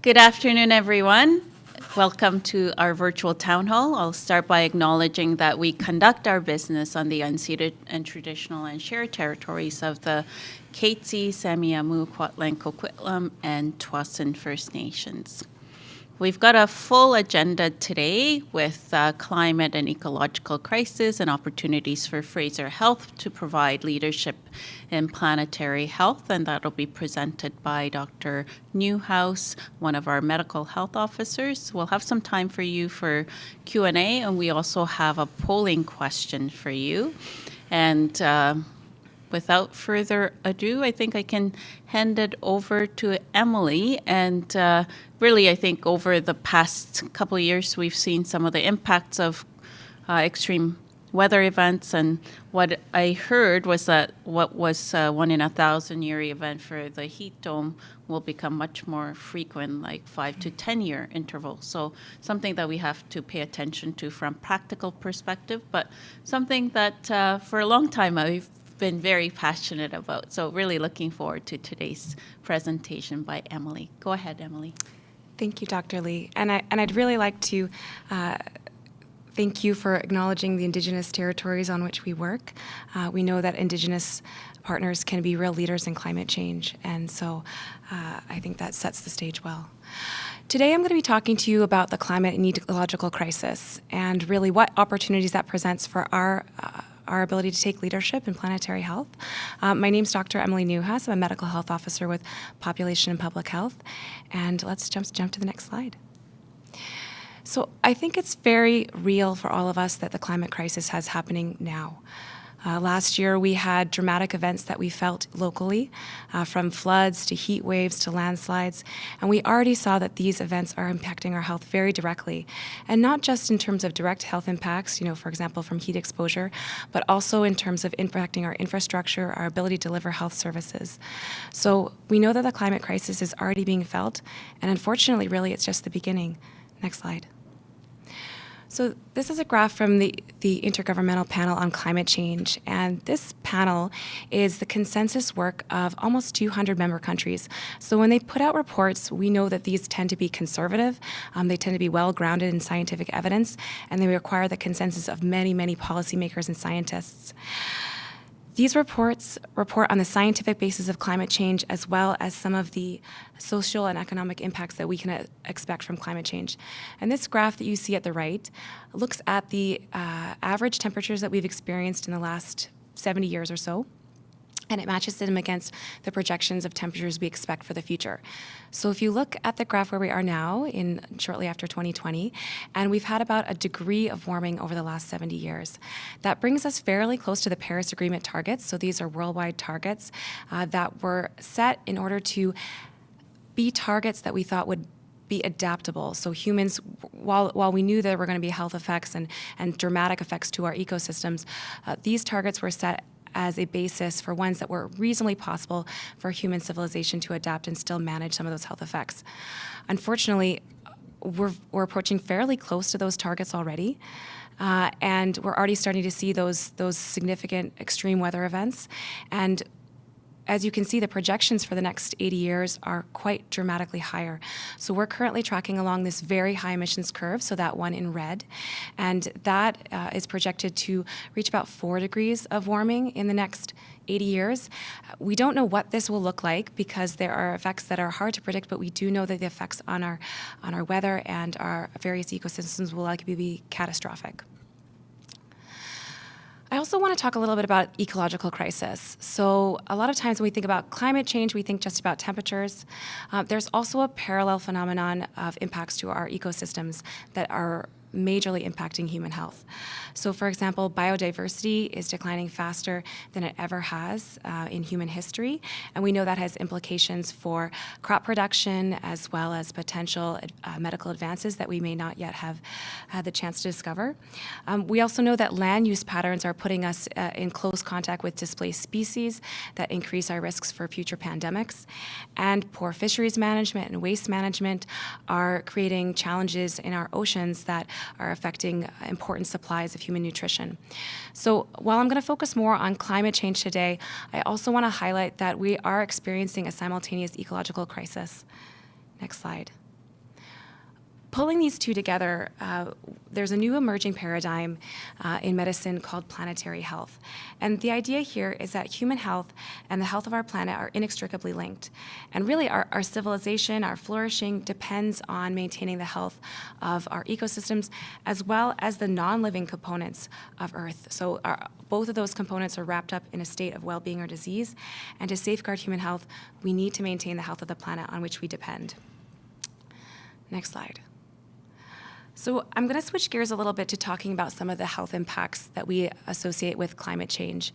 Good afternoon, everyone. Welcome to our virtual town hall. I'll start by acknowledging that we conduct our business on the unceded and traditional and shared territories of the Katzie, Samiamu, Kwatlen, Coquitlam, and Tsawwassen First Nations. We've got a full agenda today with climate and ecological crisis and opportunities for Fraser Health to provide leadership in planetary health, and that'll be presented by Dr. Newhouse, one of our medical health officers. We'll have some time for you for Q&A, and we also have a polling question for you. And without further ado, I think I can hand it over to Emily. And really, I think over the past couple of years, we've seen some of the impacts of extreme weather events. And what I heard was that what was 1 in a 1,000-year event for the heat dome will become much more frequent, like 5 to 10-year intervals. So something that we have to pay attention to from practical perspective, but something that for a long time I've been very passionate about. So really looking forward to today's presentation by Emily. Go ahead, Emily. Thank you, Dr. Lee. And I'd really like to thank you for acknowledging the Indigenous territories on which we work. We know that Indigenous partners can be real leaders in climate change, and so I think that sets the stage well. Today I'm going to be talking to you about the climate and ecological crisis and really what opportunities that presents for our ability to take leadership in planetary health. My name's Dr. Emily Newhouse. I'm a medical health officer with Population and Public Health. And let's jump to the next slide. So I think it's very real for all of us that the climate crisis has happening now. Last year, we had dramatic events that we felt locally, from floods to heat waves to landslides, and we already saw that these events are impacting our health very directly, and not just in terms of direct health impacts, for example, from heat exposure, but also in terms of impacting our infrastructure, our ability to deliver health services. So we know that the climate crisis is already being felt, and unfortunately, really, it's just the beginning. Next slide. So this is a graph from the Intergovernmental Panel on Climate Change, and this panel is the consensus work of almost 200 member countries. So when they put out reports, we know that these tend to be conservative, they tend to be well-grounded in scientific evidence, and they require the consensus of many, many policymakers and scientists. These reports report on the scientific basis of climate change as well as some of the social and economic impacts that we can expect from climate change. And this graph that you see at the right looks at the average temperatures that we've experienced in the last 70 years or so, and it matches them against the projections of temperatures we expect for the future. So if you look at the graph where we are now, in shortly after 2020, and we've had about a degree of warming over the last 70 years. That brings us fairly close to the Paris Agreement targets. So these are worldwide targets that were set in order to be targets that we thought would be adaptable. So humans, while we knew there were going to be health effects and dramatic effects to our ecosystems, these targets were set as a basis for ones that were reasonably possible for human civilization to adapt and still manage some of those health effects. Unfortunately, we're approaching fairly close to those targets already, and we're already starting to see those significant extreme weather events. And as you can see, the projections for the next 80 years are quite dramatically higher. So we're currently tracking along this very high emissions curve, so that one in red, and that is projected to reach about 4 degrees of warming in the next 80 years. We don't know what this will look like because there are effects that are hard to predict, but we do know that the effects on our weather and our various ecosystems will likely be catastrophic. I also want to talk a little bit about ecological crisis. So a lot of times when we think about climate change, we think just about temperatures. There's also a parallel phenomenon of impacts to our ecosystems that are majorly impacting human health. So for example, biodiversity is declining faster than it ever has in human history, and we know that has implications for crop production as well as potential medical advances that we may not yet have had the chance to discover. We also know that land use patterns are putting us in close contact with displaced species that increase our risks for future pandemics, and poor fisheries management and waste management are creating challenges in our oceans that are affecting important supplies of human nutrition. So while I'm going to focus more on climate change today, I also want to highlight that we are experiencing a simultaneous ecological crisis. Next slide. pulling these two together, there's a new emerging paradigm in medicine called planetary health. And the idea here is that human health and the health of our planet are inextricably linked. And really, our civilization, our flourishing, depends on maintaining the health of our ecosystems as well as the non-living components of Earth. So both of those components are wrapped up in a state of well-being or disease. And to safeguard human health, we need to maintain the health of the planet on which we depend. Next slide. So I'm going to switch gears a little bit to talking about some of the health impacts that we associate with climate change.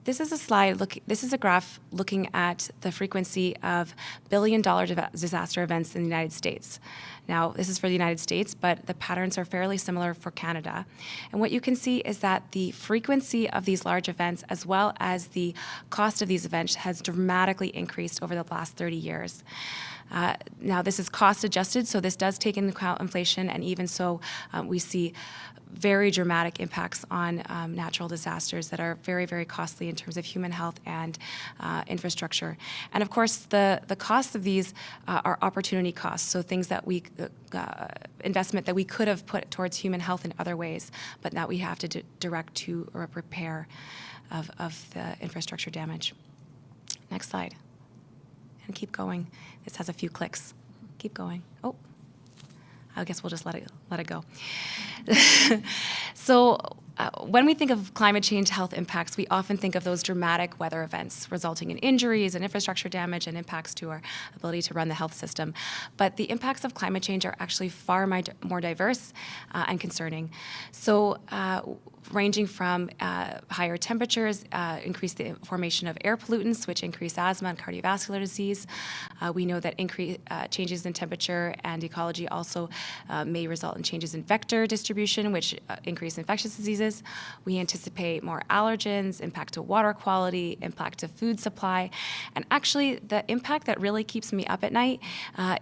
This is a slide, this is a graph looking at the frequency of billion-dollar disaster events in the United States. Now, this is for the United States, but the patterns are fairly similar for Canada. And what you can see is that the frequency of these large events, as well as the cost of these events, has dramatically increased over the last 30 years. Now, this is cost adjusted, so this does take into account inflation, and even so, we see very dramatic impacts on natural disasters that are very, very costly in terms of human health and infrastructure. And of course, the costs of these are opportunity costs, so things that we, investment that we could have put towards human health in other ways, but that we have to direct to repair of the infrastructure damage. Next slide. And keep going. This has a few clicks. Keep going. Oh, I guess we'll just let it go. So when we think of climate change health impacts, we often think of those dramatic weather events resulting in injuries and infrastructure damage and impacts to our ability to run the health system. But the impacts of climate change are actually far more diverse and concerning. So ranging from higher temperatures, increase the formation of air pollutants, which increase asthma and cardiovascular disease. We know that changes in temperature and ecology also may result in changes in vector distribution, which increase infectious diseases. We anticipate more allergens, impact to water quality, impact to food supply. And actually, the impact that really keeps me up at night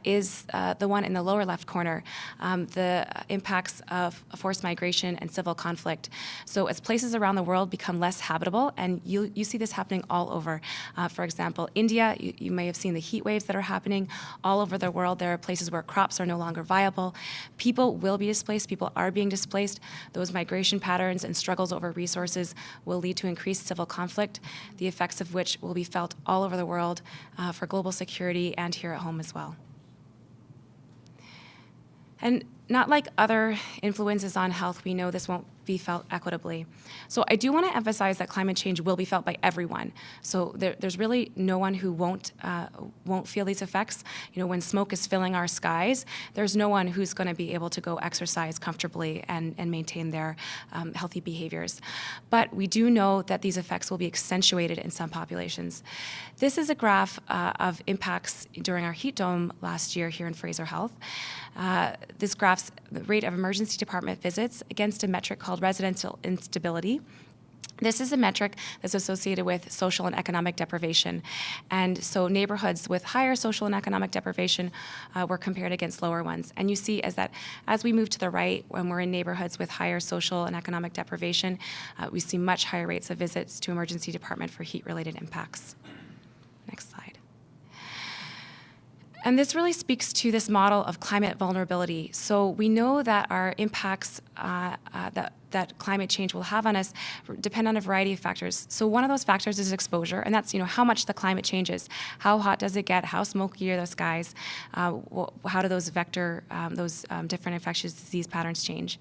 is the one in the lower left corner, the impacts of forced migration and civil conflict. So as places around the world become less habitable, and you see this happening all over. For example, India, you may have seen the heat waves that are happening all over the world. There are places where crops are no longer viable. People will be displaced. People are being displaced. Those migration patterns and struggles over resources will lead to increased civil conflict, the effects of which will be felt all over the world for global security and here at home as well. And not like other influences on health, we know this won't be felt equitably. So I do want to emphasize that climate change will be felt by everyone. So there's really no one who won't feel these effects. You know, when smoke is filling our skies, there's no one who's going to be able to go exercise comfortably and maintain their healthy behaviors. But we do know that these effects will be accentuated in some populations. This is a graph of impacts during our heat dome last year here in Fraser Health. This graphs the rate of emergency department visits against a metric called residential instability. This is a metric that's associated with social and economic deprivation. And so neighborhoods with higher social and economic deprivation were compared against lower ones. And you see that as we move to the right, when we're in neighborhoods with higher social and economic deprivation, we see much higher rates of visits to emergency department for heat-related impacts. Next slide. And this really speaks to this model of climate vulnerability. So we know that our impacts that climate change will have on us depend on a variety of factors. So one of those factors is exposure, and that's how much the climate changes. How hot does it get? How smoky are the skies? How do those different infectious disease patterns change?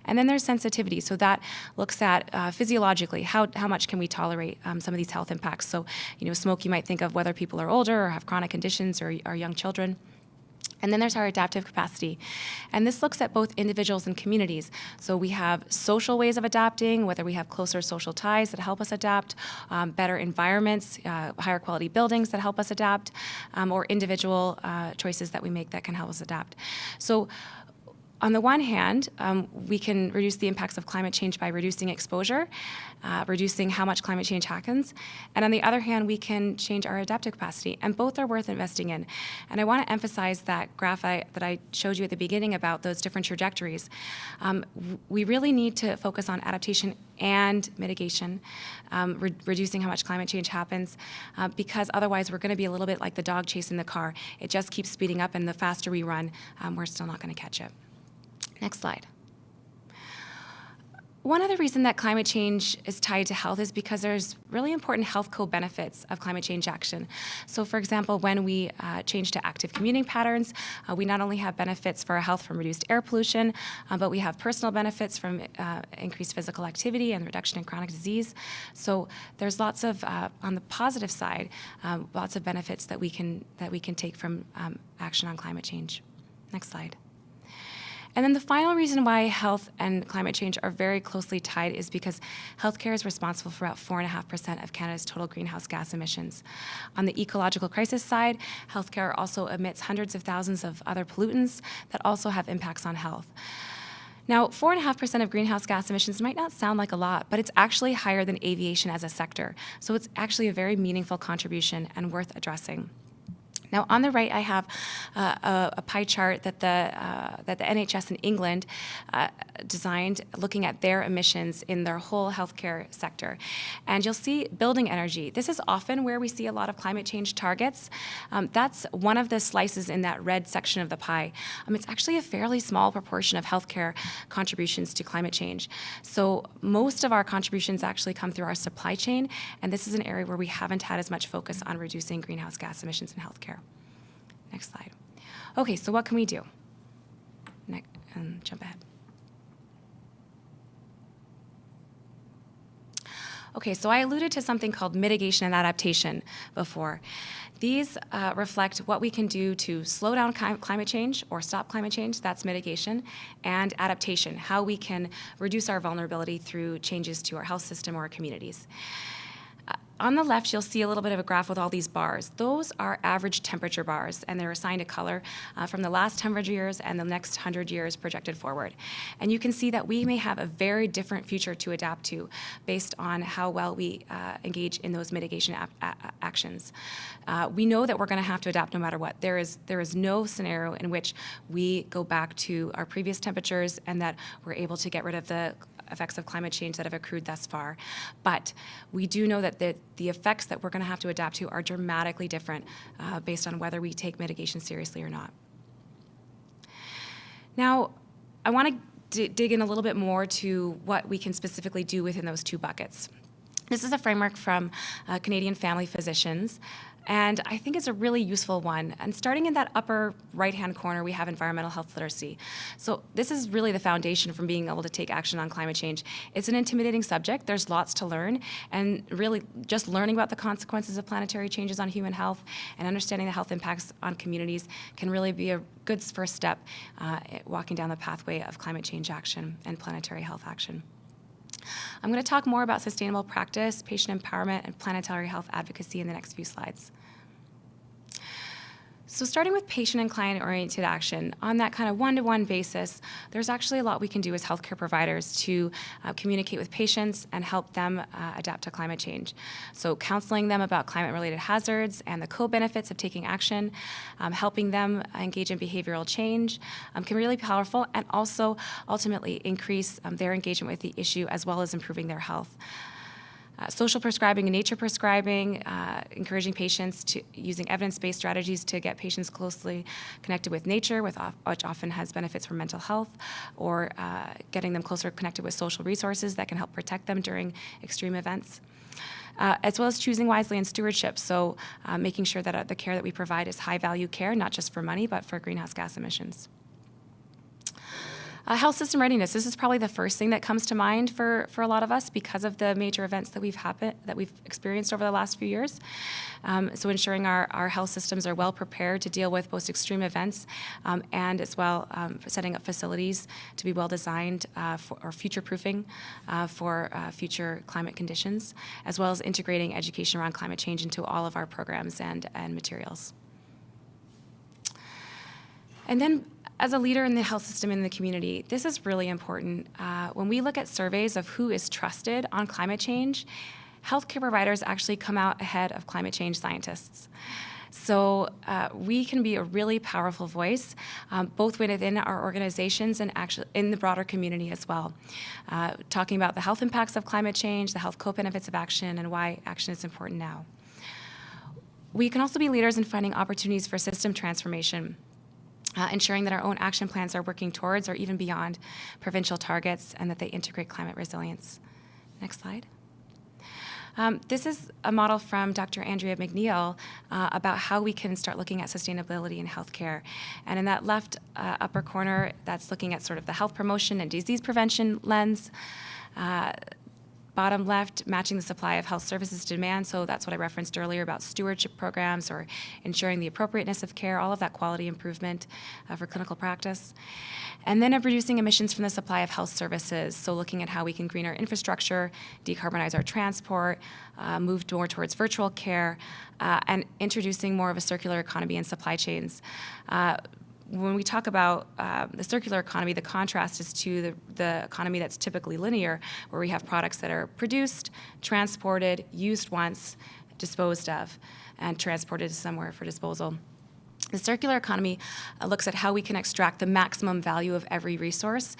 And then there's sensitivity. So that looks at physiologically, how much can we tolerate some of these health impacts. So smoke, you might think of whether people are older or have chronic conditions or are young children. And then there's our adaptive capacity. And this looks at both individuals and communities. So we have social ways of adapting, whether we have closer social ties that help us adapt, better environments, higher quality buildings that help us adapt, or individual choices that we make that can help us adapt. So on the one hand, we can reduce the impacts of climate change by reducing exposure, reducing how much climate change happens. And on the other hand, we can change our adaptive capacity. And both are worth investing in. And I want to emphasize that graph that I showed you at the beginning about those different trajectories. We really need to focus on adaptation and mitigation, reducing how much climate change happens, because otherwise we're going to be a little bit like the dog chasing the car. It just keeps speeding up, and the faster we run, we're still not going to catch it. Next slide. One other reason that climate change is tied to health is because there's really important health co-benefits of climate change action. So for example, when we change to active commuting patterns, we not only have benefits for our health from reduced air pollution, but we have personal benefits from increased physical activity and reduction in chronic disease. So there's lots of, on the positive side, lots of benefits that we can take from action on climate change. Next slide. And then the final reason why health and climate change are very closely tied is because healthcare is responsible for about 4.5% of Canada's total greenhouse gas emissions. On the ecological crisis side, healthcare also emits hundreds of thousands of other pollutants that also have impacts on health. Now, 4.5% of greenhouse gas emissions might not sound like a lot, but it's actually higher than aviation as a sector. So it's actually a very meaningful contribution and worth addressing. Now, on the right, I have a pie chart that the NHS in England designed, looking at their emissions in their whole healthcare sector. And you'll see building energy. This is often where we see a lot of climate change targets. That's one of the slices in that red section of the pie. It's actually a fairly small proportion of healthcare contributions to climate change. So most of our contributions actually come through our supply chain, and this is an area where we haven't had as much focus on reducing greenhouse gas emissions in healthcare. Next slide. Okay, so what can we do? Jump ahead. Okay, so I alluded to something called mitigation and adaptation before. These reflect what we can do to slow down climate change or stop climate change, that's mitigation, and adaptation, how we can reduce our vulnerability through changes to our health system or our communities. On the left, you'll see a little bit of a graph with all these bars. Those are average temperature bars, and they're assigned a color from the last 100 years and the next 100 years projected forward. And you can see that we may have a very different future to adapt to based on how well we engage in those mitigation actions. We know that we're going to have to adapt no matter what. There is no scenario in which we go back to our previous temperatures and that we're able to get rid of the effects of climate change that have accrued thus far. But we do know that the effects that we're going to have to adapt to are dramatically different based on whether we take mitigation seriously or not. Now, I want to dig in a little bit more to what we can specifically do within those two buckets. This is a framework from Canadian Family Physicians, and I think it's a really useful one. And starting in that upper right-hand corner, we have environmental health literacy. So this is really the foundation from being able to take action on climate change. It's an intimidating subject. There's lots to learn. And really, just learning about the consequences of planetary changes on human health and understanding the health impacts on communities can really be a good first step walking down the pathway of climate change action and planetary health action. I'm going to talk more about sustainable practice, patient empowerment, and planetary health advocacy in the next few slides. So starting with patient and client-oriented action, on that kind of one-to-one basis, there's actually a lot we can do as healthcare providers to communicate with patients and help them adapt to climate change. So counseling them about climate-related hazards and the co-benefits of taking action, helping them engage in behavioral change can really be powerful and also ultimately increase their engagement with the issue as well as improving their health. Social prescribing and nature prescribing, encouraging patients to using evidence-based strategies to get patients closely connected with nature, which often has benefits for mental health, or getting them closer connected with social resources that can help protect them during extreme events. As well as choosing wisely in stewardship, so making sure that the care that we provide is high-value care, not just for money, but for greenhouse gas emissions. Health system readiness. This is probably the first thing that comes to mind for a lot of us because of the major events that we've experienced over the last few years. So ensuring our health systems are well prepared to deal with most extreme events and as well setting up facilities to be well designed or future-proofing for future climate conditions, as well as integrating education around climate change into all of our programs and materials. And then As a leader in the health system in the community, this is really important. When we look at surveys of who is trusted on climate change, healthcare providers actually come out ahead of climate change scientists. So we can be a really powerful voice, both within our organizations and actually in the broader community as well, talking about the health impacts of climate change, the health co-benefits of action, and why action is important now. We can also be leaders in finding opportunities for system transformation, ensuring that our own action plans are working towards or even beyond provincial targets and that they integrate climate resilience. Next slide. This is a model from Dr. Andrea McNeil about how we can start looking at sustainability in healthcare. And in that left upper corner, that's looking at sort of the health promotion and disease prevention lens. Bottom left, matching the supply of health services to demand. So that's what I referenced earlier about stewardship programs or ensuring the appropriateness of care, all of that quality improvement for clinical practice. And then of reducing emissions from the supply of health services. So looking at how we can green our infrastructure, decarbonize our transport, move more towards virtual care, and introducing more of a circular economy in supply chains. When we talk about the circular economy, the contrast is to the economy that's typically linear, where we have products that are produced, transported, used once, disposed of, and transported somewhere for disposal. The circular economy looks at how we can extract the maximum value of every resource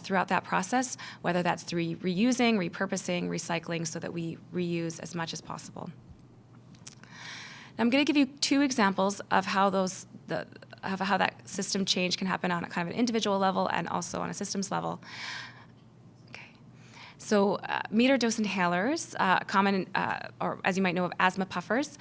throughout that process, whether that's through reusing, repurposing, recycling, so that we reuse as much as possible. Now, I'm going to give you two examples of how how that system change can happen on a kind of an individual level and also on a systems level. So meter dose inhalers, common, or as you might know of asthma puffers,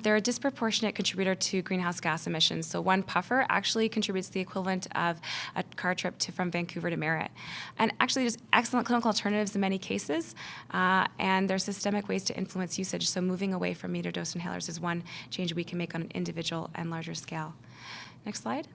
they're a disproportionate contributor to greenhouse gas emissions. So one puffer actually contributes the equivalent of a car trip from Vancouver to Merritt. And actually there's excellent clinical alternatives in many cases, and there's systemic ways to influence usage. So moving away from meter dose inhalers is one change we can make on an individual and larger scale. Next slide.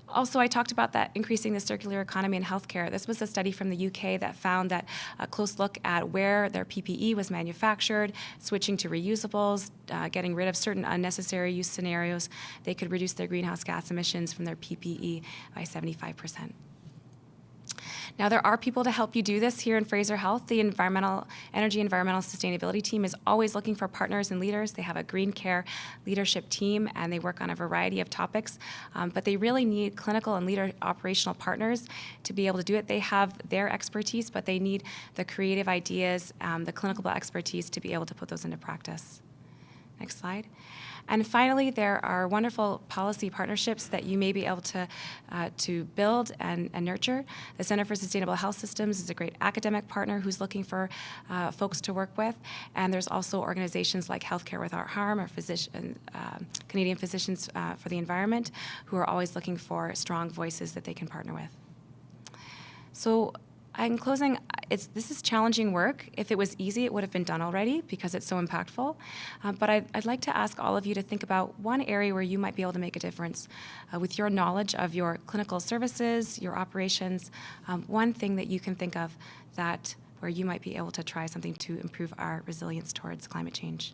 Also, I talked about that increasing the circular economy in healthcare. This was a study from the UK that found that a close look at where their PPE was manufactured, switching to reusables, getting rid of certain unnecessary use scenarios, they could reduce their greenhouse gas emissions from their PPE by 75%. Now, there are people to help you do this here in Fraser Health. The Energy Environmental Sustainability team is always looking for partners and leaders. They have a green care leadership team, and they work on a variety of topics. But they really need clinical and leader operational partners to be able to do it. They have their expertise, but they need the creative ideas, the clinical expertise to be able to put those into practice. Next slide. And finally, there are wonderful policy partnerships that you may be able to build and nurture. The Center for Sustainable Health Systems is a great academic partner who's looking for folks to work with. And there's also organizations like Healthcare Without Harm or Canadian Physicians for the Environment who are always looking for strong voices that they can partner with. So in closing, this is challenging work. If it was easy, it would have been done already because it's so impactful. But I'd like to ask all of you to think about one area where you might be able to make a difference with your knowledge of your clinical services, your operations, one thing that you can think of where you might be able to try something to improve our resilience towards climate change.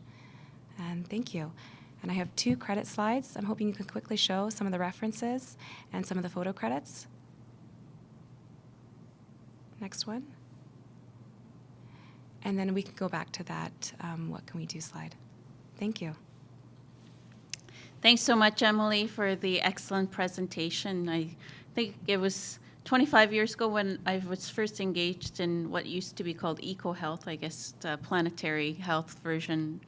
And thank you. And I have 2 credit slides. I'm hoping you can quickly show some of the references and some of the photo credits. Next one. And then we can go back to that what can we do slide. Thank you. Thanks so much, Emily, for the excellent presentation. I think it was 25 years ago when I was first engaged in what used to be called eco-health, I guess the planetary health version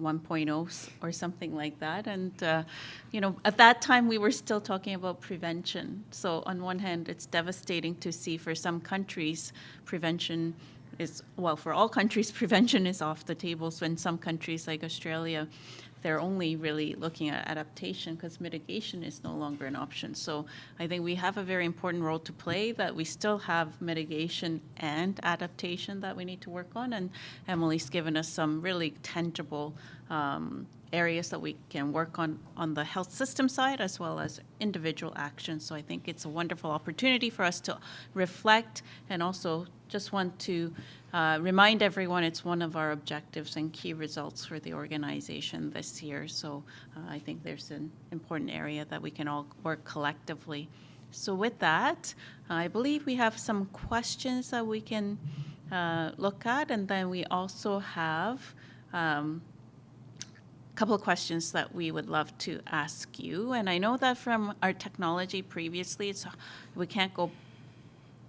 1.0 or something like that. And, at that time, we were still talking about prevention. So on one hand, it's devastating to see for some countries, prevention is, well, for all countries, prevention is off the table. So in some countries like Australia, they're only really looking at adaptation because mitigation is no longer an option. So I think we have a very important role to play, that we still have mitigation and adaptation that we need to work on. And Emily's given us some really tangible areas that we can work on the health system side as well as individual actions. So I think it's a wonderful opportunity for us to reflect, and also just want to remind everyone it's one of our objectives and key results for the organization this year. So I think there's an important area that we can all work collectively. So with that, I believe we have some questions that we can look at, and then we also have a couple of questions that we would love to ask you. And I know that from our technology previously, we can't go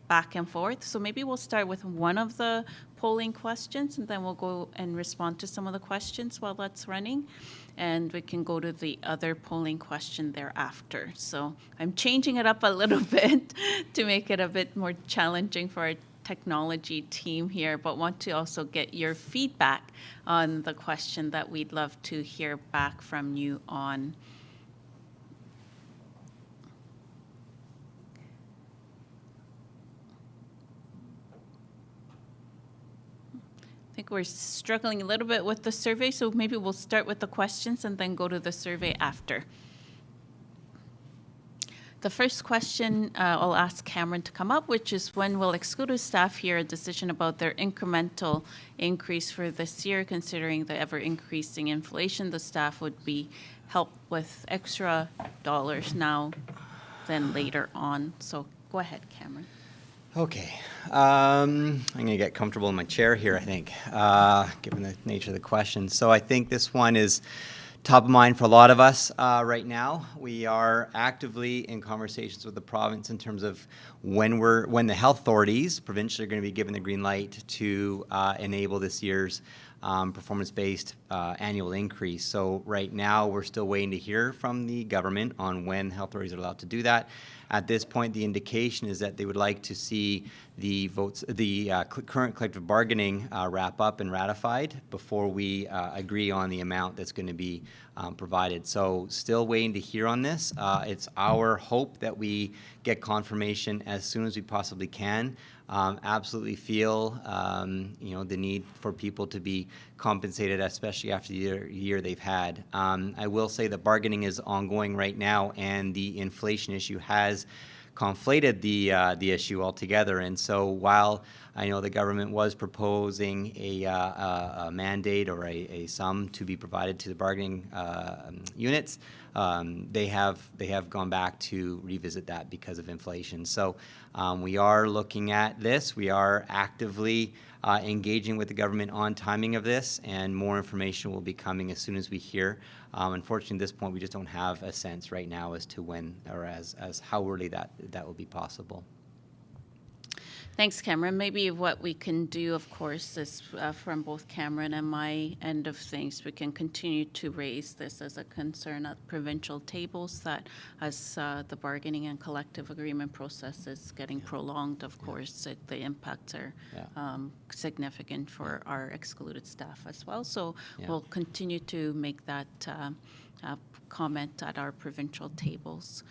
back and forth. So maybe we'll start with one of the polling questions, and then we'll go and respond to some of the questions while that's running. And we can go to the other polling question thereafter. So I'm changing it up a little bit to make it a bit more challenging for our technology team here, but want to also get your feedback on the question that we'd love to hear back from you on. I think we're struggling a little bit with the survey, so maybe we'll start with the questions and then go to the survey after. The first question I'll ask Cameron to come up, which is when will excluded staff hear a decision about their incremental increase for this year, considering the ever-increasing inflation? The staff would be helped with extra dollars now than later on. So go ahead, Cameron. Okay. I'm going to get comfortable in my chair here, I think, given the nature of the question. So I think this one is top of mind for a lot of us right now. We are actively in conversations with the province in terms of when the health authorities provincially are going to be given the green light to enable this year's performance-based annual increase. So right now, we're still waiting to hear from the government on when health authorities are allowed to do that. At this point, the indication is that they would like to see the current collective bargaining wrap up and ratified before we agree on the amount that's going to be provided. So still waiting to hear on this. It's our hope that we get confirmation as soon as we possibly can. Absolutely feel the need for people to be compensated, especially after the year they've had. I will say that bargaining is ongoing right now, and the inflation issue has conflated the issue altogether. And so while I know the government was proposing a mandate or a sum to be provided to the bargaining units, they have gone back to revisit that because of inflation. So we are looking at this. We are actively engaging with the government on timing of this, and more information will be coming as soon as we hear. Unfortunately, at this point, we just don't have a sense right now as to when or as how early that will be possible. Thanks, Cameron. Maybe what we can do, of course, is from both Cameron and my end of things, we can continue to raise this as a concern at provincial tables, that as the bargaining and collective agreement process is getting prolonged, of course, the impacts are significant for our excluded staff as well. So we'll continue to make that comment at our provincial tables.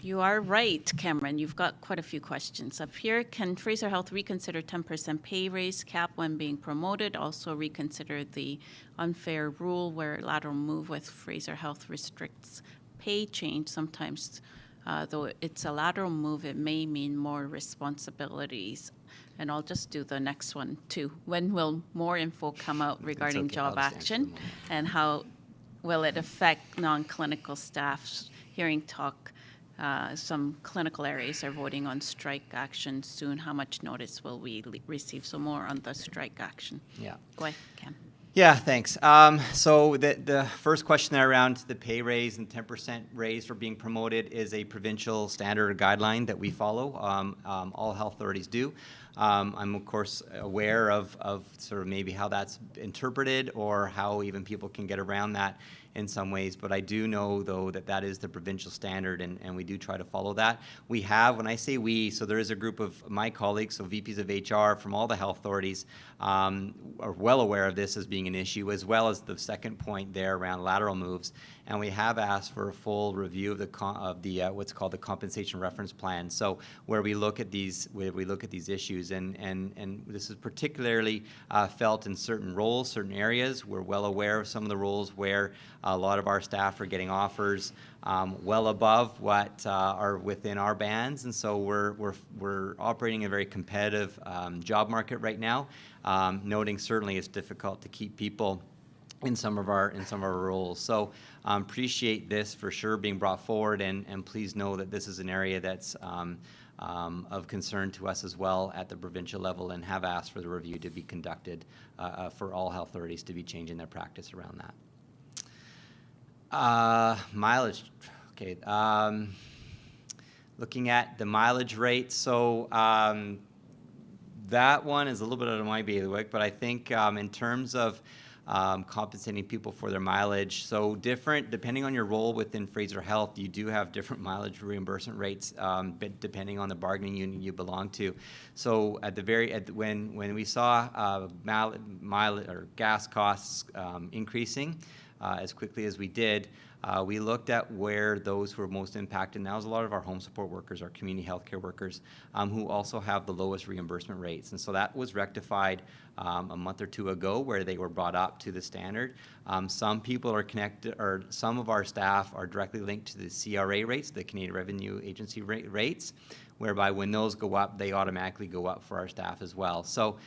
You are right, Cameron. You've got quite a few questions up here. Can Fraser Health reconsider 10% pay raise cap when being promoted? Also reconsider the unfair rule where lateral move with Fraser Health restricts pay change. Sometimes, though it's a lateral move, it may mean more responsibilities. And I'll just do the next one, too. When will more info come out regarding job action? And how will it affect non-clinical staff? Hearing talk, some clinical areas are voting on strike action soon. How much notice will we receive? So more on the strike action. Yeah. Go ahead, Cam. Yeah, thanks. So the first question there around the pay raise and 10% raise for being promoted is a provincial standard or guideline that we follow. All health authorities do. I'm, of course, aware of sort of maybe how that's interpreted or how even people can get around that in some ways, but I do know, though, that is the provincial standard, and we do try to follow that. We have, when I say we, so there is a group of my colleagues, so VPs of HR from all the health authorities, are well aware of this as being an issue, as well as the second point there around lateral moves. And we have asked for a full review of the what's called the compensation reference plan. So where we look at these issues, and this is particularly felt in certain roles, certain areas. We're well aware of some of the roles where A lot of our staff are getting offers well above what are within our bands, and so we're operating in a very competitive job market right now. Noting certainly it's difficult to keep people in some of our roles. So appreciate this for sure being brought forward, and please know that this is an area that's of concern to us as well at the provincial level, and have asked for the review to be conducted for all health authorities to be changing their practice around that. Mileage, okay. Looking at the mileage rate, so that one is a little bit out of my bailiwick, but I think in terms of compensating people for their mileage. So different, depending on your role within Fraser Health, you do have different mileage reimbursement rates depending on the bargaining union you belong to. So at the when we saw mileage or gas costs increasing as quickly as we did, we looked at where those who were most impacted, and that was a lot of our home support workers, our community healthcare workers, who also have the lowest reimbursement rates. And so that was rectified a month or two ago, where they were brought up to the standard. Some people are connected, or some of our staff are directly linked to the CRA rates, the Canadian Revenue Agency rates, whereby when those go up, they automatically go up for our staff as well. So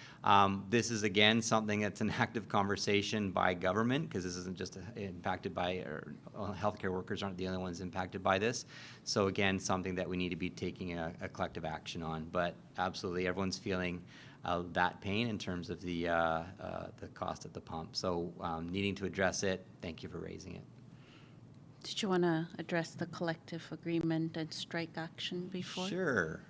this is, again, something that's an active conversation by government, because this isn't just impacted by, healthcare workers aren't the only ones impacted by this. So again, something that we need to be taking a collective action on. But absolutely, everyone's feeling that pain in terms of the cost at the pump. So needing to address it. Thank you for raising it. Did you want to address the collective agreement and strike action before? Sure.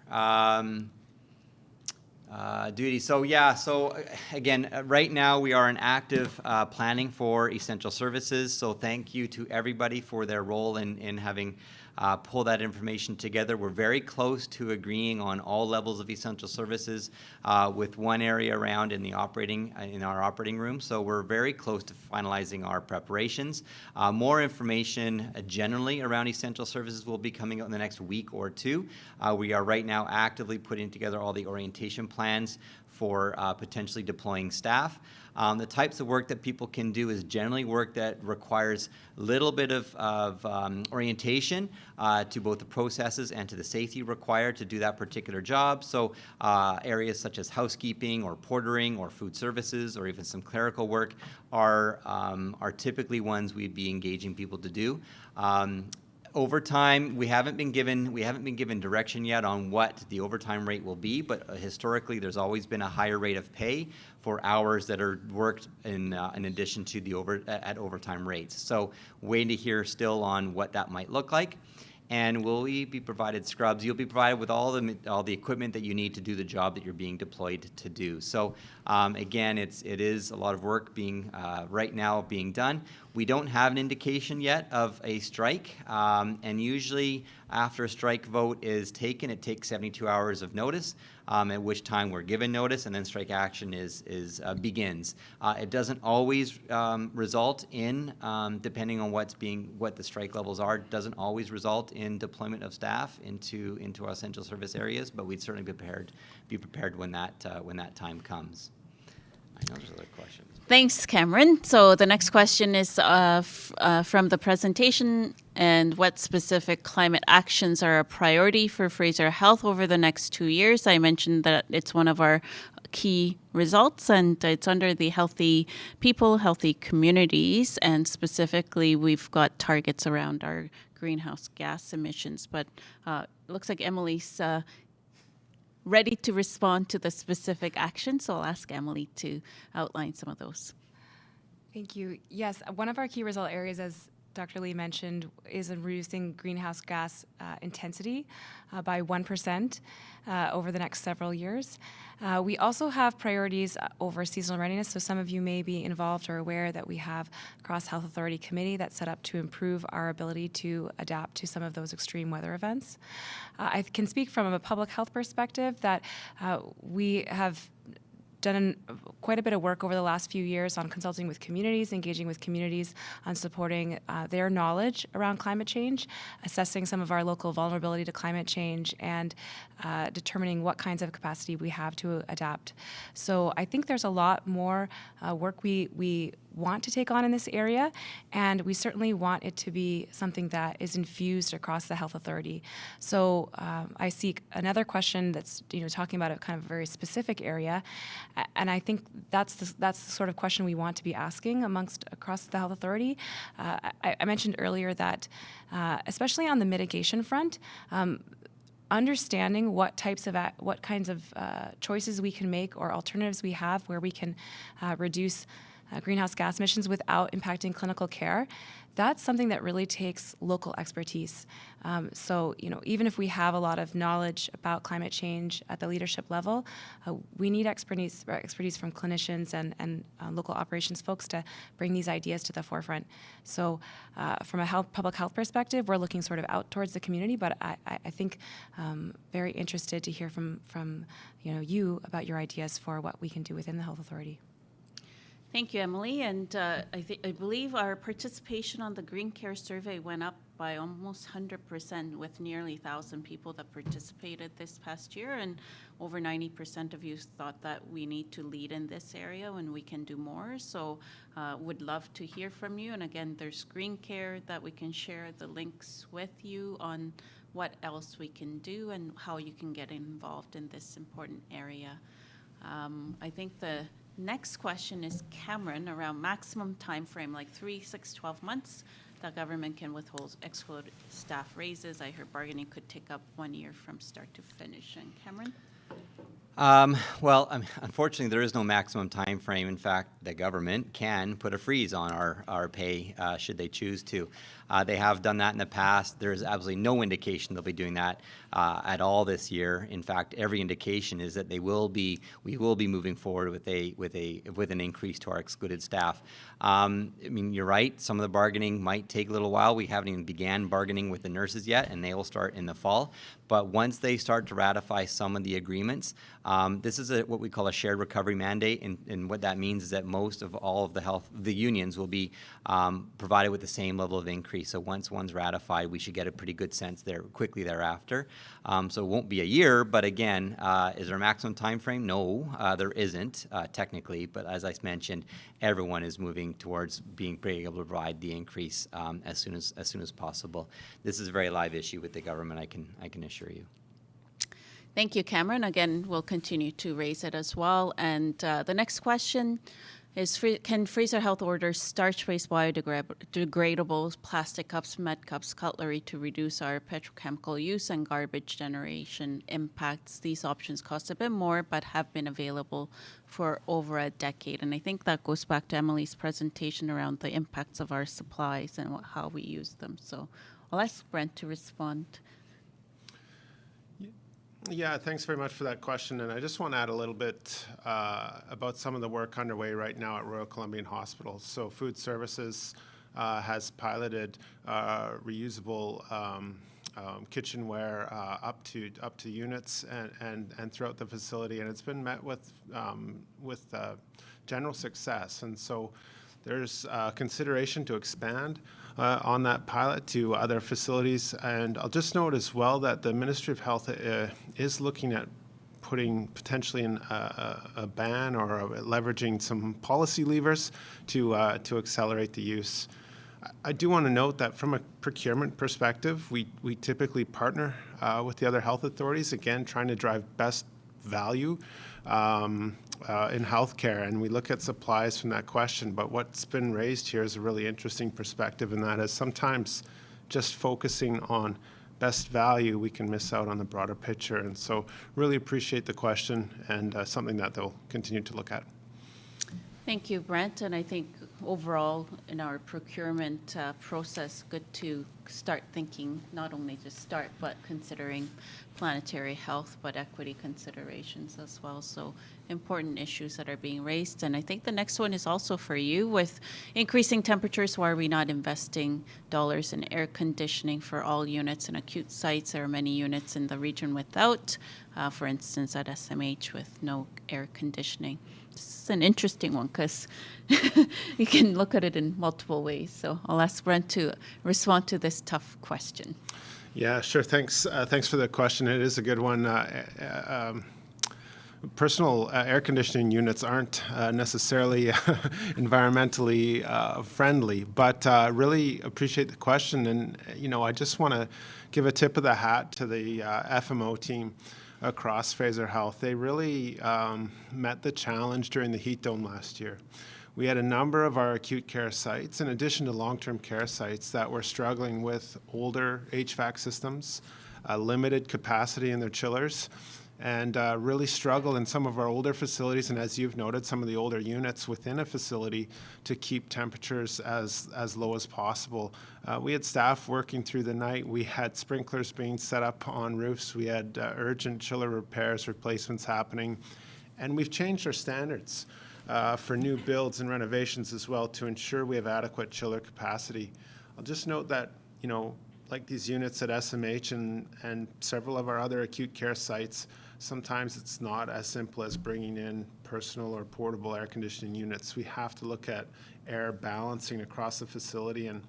Duty. So yeah, so again, right now we are in active planning for essential services. So thank you to everybody for their role in having pull that information together. We're very close to agreeing on all levels of essential services, with one area around in our operating room. So we're very close to finalizing our preparations. More information generally around essential services will be coming out in the next week or two. We are right now actively putting together all the orientation plans for potentially deploying staff. The types of work that people can do is generally work that requires a little bit of orientation to both the processes and to the safety required to do that particular job. So areas such as housekeeping or portering or food services or even some clerical work are typically ones we'd be engaging people to do. Overtime, we haven't been given direction yet on what the overtime rate will be, but historically there's always been a higher rate of pay for hours that are worked in addition to the overtime rates. So waiting to hear still on what that might look like. And will we be provided scrubs? You'll be provided with all the equipment that you need to do the job that you're being deployed to do. So again, it is a lot of work being right now being done. We don't have an indication yet of a strike, and usually after a strike vote is taken, it takes 72 hours of notice, at which time we're given notice, and then strike action begins. It doesn't always result in, depending on what the strike levels are, doesn't always result in deployment of staff into our essential service areas, but we'd certainly be prepared when that time comes. I know there's other questions. Thanks, Cameron. So the next question is from the presentation, and what specific climate actions are a priority for Fraser Health over the next 2 years? I mentioned that it's one of our key results, and it's under the healthy people, healthy communities, and specifically we've got targets around our greenhouse gas emissions. But it looks like Emily's ready to respond to the specific action, so I'll ask Emily to outline some of those. Thank you. Yes, one of our key result areas, as Dr. Lee mentioned, is in reducing greenhouse gas intensity by 1% over the next several years. We also have priorities over seasonal readiness. So some of you may be involved or aware that we have a cross-health authority committee that's set up to improve our ability to adapt to some of those extreme weather events. I can speak from a public health perspective that we have done quite a bit of work over the last few years on consulting with communities, engaging with communities on supporting their knowledge around climate change, assessing some of our local vulnerability to climate change, and determining what kinds of capacity we have to adapt. So I think there's a lot more work we want to take on in this area, and we certainly want it to be something that is infused across the health authority. So I see another question that's talking about a kind of very specific area, and I think that's the sort of question we want to be asking across the health authority. I mentioned earlier that especially on the mitigation front, understanding what kinds of choices we can make or alternatives we have where we can reduce greenhouse gas emissions without impacting clinical care, that's something that really takes local expertise. So, even if we have a lot of knowledge about climate change at the leadership level, we need expertise from clinicians and local operations folks to bring these ideas to the forefront. So, from a public health perspective, we're looking sort of out towards the community, but I think very interested to hear from you about your ideas for what we can do within the health authority. Thank you, Emily. And I believe our participation on the Green Care Survey went up by almost 100%, with nearly 1,000 people that participated this past year. And over 90% of you thought that we need to lead in this area and we can do more. So would love to hear from you. And again, there's Green Care that we can share the links with you on what else we can do and how you can get involved in this important area. I think the next question is Cameron, around maximum time frame, like 3, 6, 12 months, that government can exclude staff raises. I heard bargaining could take up 1 year from start to finish. And Cameron? Unfortunately, there is no maximum time frame. In fact, the government can put a freeze on our pay should they choose to. They have done that in the past. There is absolutely no indication they'll be doing that at all this year. In fact, every indication is that we will be moving forward with an increase to our excluded staff. You're right. Some of the bargaining might take a little while. We haven't even began bargaining with the nurses yet, and they will start in the fall. But once they start to ratify some of the agreements, this is what we call a shared recovery mandate, and what that means is that most of all of the unions will be provided with the same level of increase. So once one's ratified, we should get a pretty good sense there quickly thereafter. So it won't be a year, but again, is there a maximum time frame? No, there isn't technically. But as I mentioned, everyone is moving towards being able to provide the increase as soon as possible. This is a very live issue with the government. I can assure you. Thank you, Cameron. Again, we'll continue to raise it as well. And the next question is, can Fraser Health order starch-based biodegradable plastic cups, med cups, cutlery to reduce our petrochemical use and garbage generation impacts? These options cost a bit more, but have been available for over a decade. And I think that goes back to Emily's presentation around the impacts of our supplies and how we use them. So I'll ask Brent to respond. Yeah, thanks very much for that question. And I just want to add a little bit about some of the work underway right now at Royal Columbian Hospital. So Food Services has piloted reusable kitchenware up to units and throughout the facility, and it's been met with general success. And so there's consideration to expand on that pilot to other facilities. And I'll just note as well that the Ministry of Health is looking at putting potentially in a ban or leveraging some policy levers to accelerate the use. I do want to note that from a procurement perspective, we typically partner with the other health authorities, again, trying to drive best value in healthcare, and we look at supplies from that question. But what's been raised here is a really interesting perspective, and that is sometimes just focusing on best value, we can miss out on the broader picture. And so really appreciate the question, and something that they'll continue to look at. Thank you, Brent. And I think overall in our procurement process, good to start thinking, not only just start, but considering planetary health, but equity considerations as well. So important issues that are being raised. And I think the next one is also for you. With increasing temperatures, why are we not investing dollars in air conditioning for all units in acute sites? There are many units in the region without, for instance, at SMH with no air conditioning. This is an interesting one because you can look at it in multiple ways. So I'll ask Brent to respond to this tough question. Yeah, sure. Thanks for the question. It is a good one. personal air conditioning units aren't necessarily environmentally friendly, but really appreciate the question. And, I just want to give a tip of the hat to the FMO team across Fraser Health. They really met the challenge during the heat dome last year. We had a number of our acute care sites, in addition to long-term care sites, that were struggling with older HVAC systems, limited capacity in their chillers, and really struggle in some of our older facilities, and as you've noted, some of the older units within a facility to keep temperatures as low as possible. We had staff working through the night. We had sprinklers being set up on roofs. We had urgent chiller repairs, replacements happening, and we've changed our standards for new builds and renovations as well to ensure we have adequate chiller capacity. I'll just note that, like these units at SMH and several of our other acute care sites, sometimes it's not as simple as bringing in personal or portable air conditioning units. We have to look at air balancing across the facility, and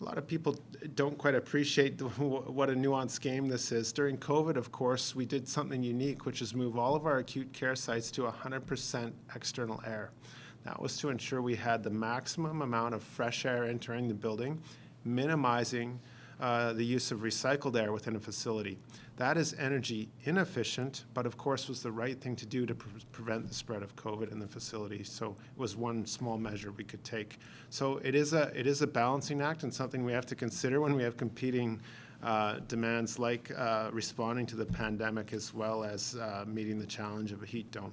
a lot of people don't quite appreciate what a nuanced game this is. During COVID, of course, we did something unique, which is move all of our acute care sites to 100% external air. That was to ensure we had the maximum amount of fresh air entering the building, minimizing the use of recycled air within a facility. That is energy inefficient, but of course was the right thing to do to prevent the spread of COVID in the facility. So it was one small measure we could take. So it is a balancing act, and something we have to consider when we have competing demands like responding to the pandemic, as well as meeting the challenge of a heat dome.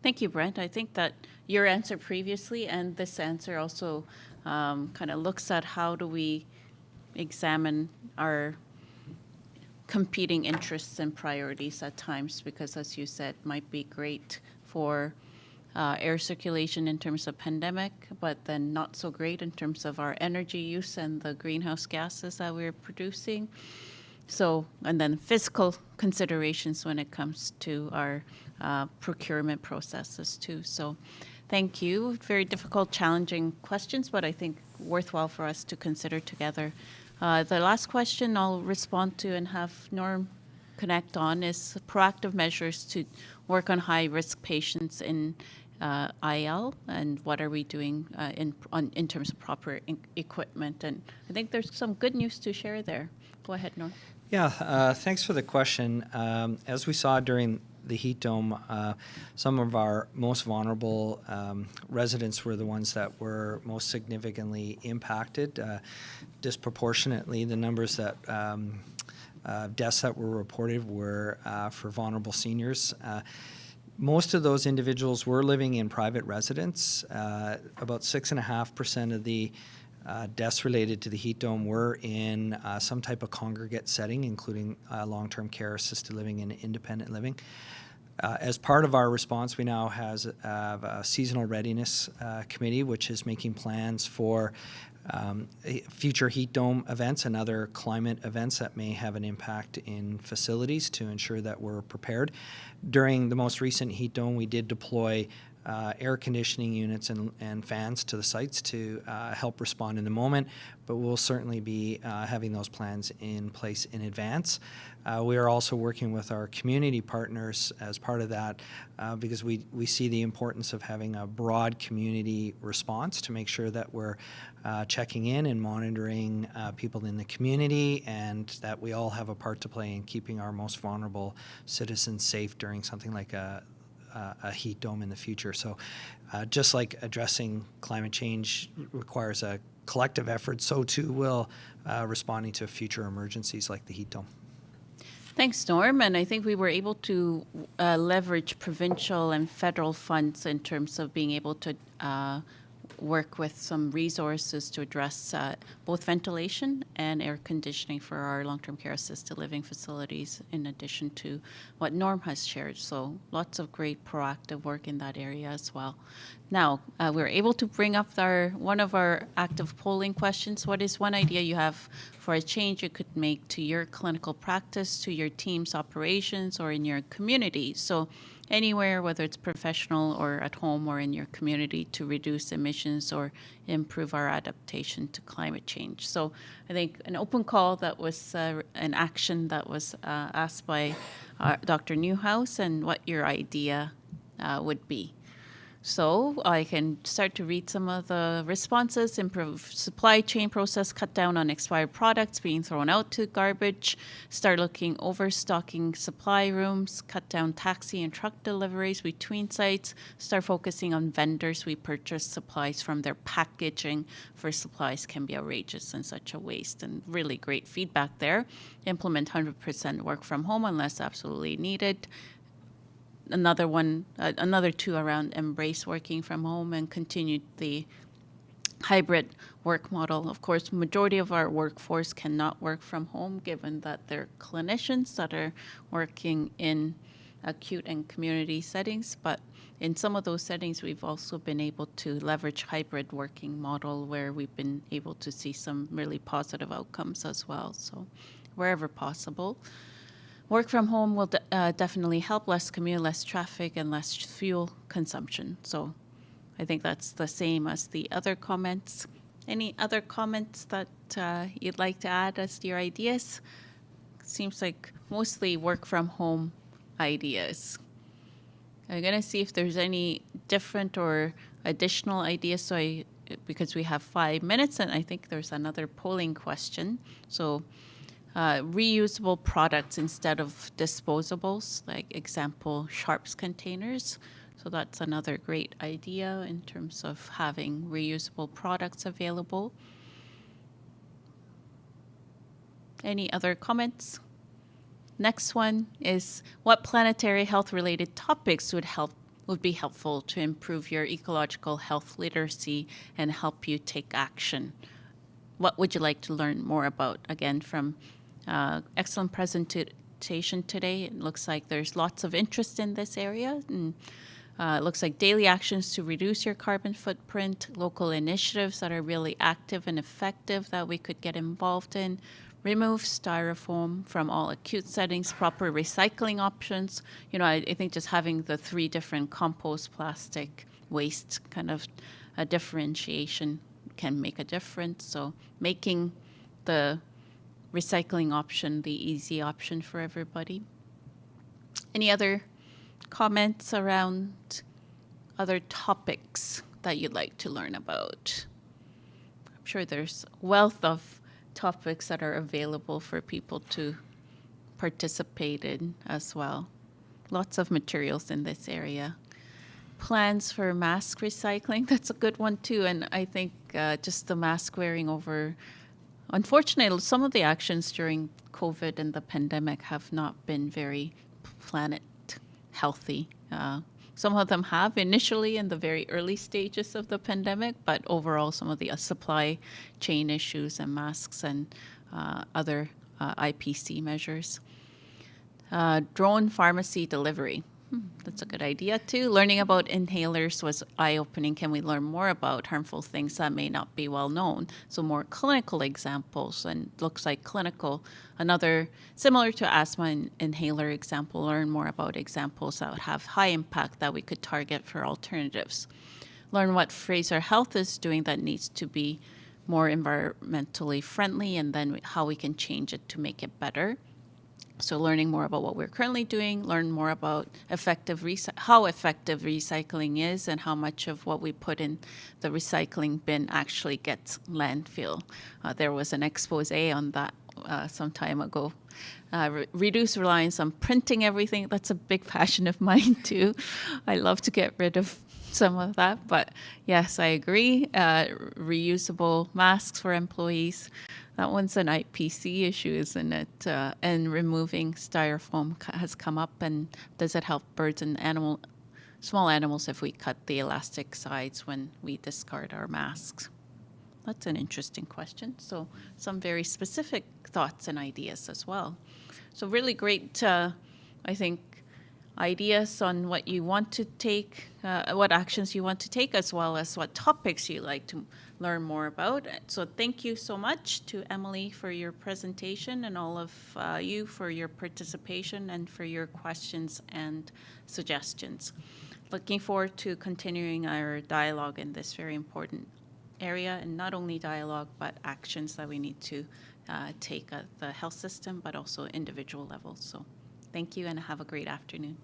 Thank you, Brent. I think that your answer previously and this answer also kind of looks at how do we examine our competing interests and priorities at times, because as you said, might be great for air circulation in terms of pandemic, but then not so great in terms of our energy use and the greenhouse gases that we're producing. So, and then fiscal considerations when it comes to our procurement processes too. So thank you. Very difficult, challenging questions, but I think worthwhile for us to consider together. The last question I'll respond to and have Norm connect on is proactive measures to work on high-risk patients in IL, and what are we doing in terms of proper equipment. And I think there's some good news to share there. Go ahead, Norm. Yeah, thanks for the question. As we saw during the heat dome, some of our most vulnerable residents were the ones that were most significantly impacted. Disproportionately, the numbers that deaths that were reported were for vulnerable seniors. Most of those individuals were living in private residence. About 6.5% of the deaths related to the heat dome were in some type of congregate setting, including long-term care, assisted living, and independent living. As part of our response, we now have a seasonal readiness committee, which is making plans for future heat dome events and other climate events that may have an impact in facilities to ensure that we're prepared. During the most recent heat dome, we did deploy air conditioning units and fans to the sites to help respond in the moment, but we'll certainly be having those plans in place in advance. We are also working with our community partners as part of that because we see the importance of having a broad community response to make sure that we're checking in and monitoring people in the community, and that we all have a part to play in keeping our most vulnerable citizens safe during something like a heat dome in the future. So just like addressing climate change requires a collective effort, so too will responding to future emergencies like the heat dome. Thanks, Norm. And I think we were able to leverage provincial and federal funds in terms of being able to work with some resources to address both ventilation and air conditioning for our long-term care assisted living facilities, in addition to what Norm has shared. So lots of great proactive work in that area as well. Now, we're able to bring up one of our active polling questions. What is one idea you have for a change you could make to your clinical practice, to your team's operations, or in your community? So anywhere, whether it's professional or at home or in your community, to reduce emissions or improve our adaptation to climate change. So I think an open call that was an action that was asked by Dr. Newhouse and what your idea would be. So I can start to read some of the responses: improve supply chain process, cut down on expired products being thrown out to garbage, start looking overstocking supply rooms, cut down taxi and truck deliveries between sites, start focusing on vendors we purchase supplies from. Their packaging for supplies can be outrageous and such a waste, and really great feedback there. Implement 100% work from home unless absolutely needed. Another two around embrace working from home and continue the hybrid work model. Of course, majority of our workforce cannot work from home given that they're clinicians that are working in acute and community settings, but in some of those settings, we've also been able to leverage hybrid working model where we've been able to see some really positive outcomes as well. So wherever possible. Work from home will definitely help: less commute, less traffic, and less fuel consumption. So I think that's the same as the other comments. Any other comments that you'd like to add as to your ideas? Seems like mostly work from home ideas. I'm going to see if there's any different or additional ideas. Because we have 5 minutes, and I think there's another polling question. So reusable products instead of disposables, like example, Sharps containers. So that's another great idea in terms of having reusable products available. Any other comments? Next one is, what planetary health related topics would be helpful to improve your ecological health literacy and help you take action? What would you like to learn more about? Again, from excellent presentation today. It looks like there's lots of interest in this area. And it looks like daily actions to reduce your carbon footprint, local initiatives that are really active and effective that we could get involved in, remove styrofoam from all acute settings, proper recycling options. I think just having the 3 different compost, plastic, waste kind of a differentiation can make a difference. So making the recycling option the easy option for everybody. Any other comments around other topics that you'd like to learn about? I'm sure there's a wealth of topics that are available for people to participate in as well. Lots of materials in this area. Plans for mask recycling, that's a good one too. And I think just the mask wearing over, unfortunately, some of the actions during COVID and the pandemic have not been very planet healthy. Some of them have initially in the very early stages of the pandemic, but overall some of the supply chain issues and masks and other IPC measures. Drone pharmacy delivery. That's a good idea too. Learning about inhalers was eye-opening. Can we learn more about harmful things that may not be well known? So more clinical examples, and looks like clinical, another similar to asthma inhaler example, learn more about examples that would have high impact that we could target for alternatives. Learn what Fraser Health is doing that needs to be more environmentally friendly, and then how we can change it to make it better. So learning more about what we're currently doing, learn more about how effective recycling is and how much of what we put in the recycling bin actually gets landfill. There was an expose on that some time ago. Reduce reliance on printing everything. That's a big passion of mine too. I love to get rid of some of that, but yes, I agree. Reusable masks for employees. That one's an IPC issue, isn't it? And removing styrofoam has come up. And does it help birds and small animals if we cut the elastic sides when we discard our masks? That's an interesting question. So some very specific thoughts and ideas as well. So really great, I think, ideas on what you want to take, what actions you want to take, as well as what topics you like to learn more about. So thank you so much to Emily for your presentation, and all of you for your participation and for your questions and suggestions. Looking forward to continuing our dialogue in this very important area, and not only dialogue, but actions that we need to take at the health system, but also individual levels. So Thank you and have a great afternoon.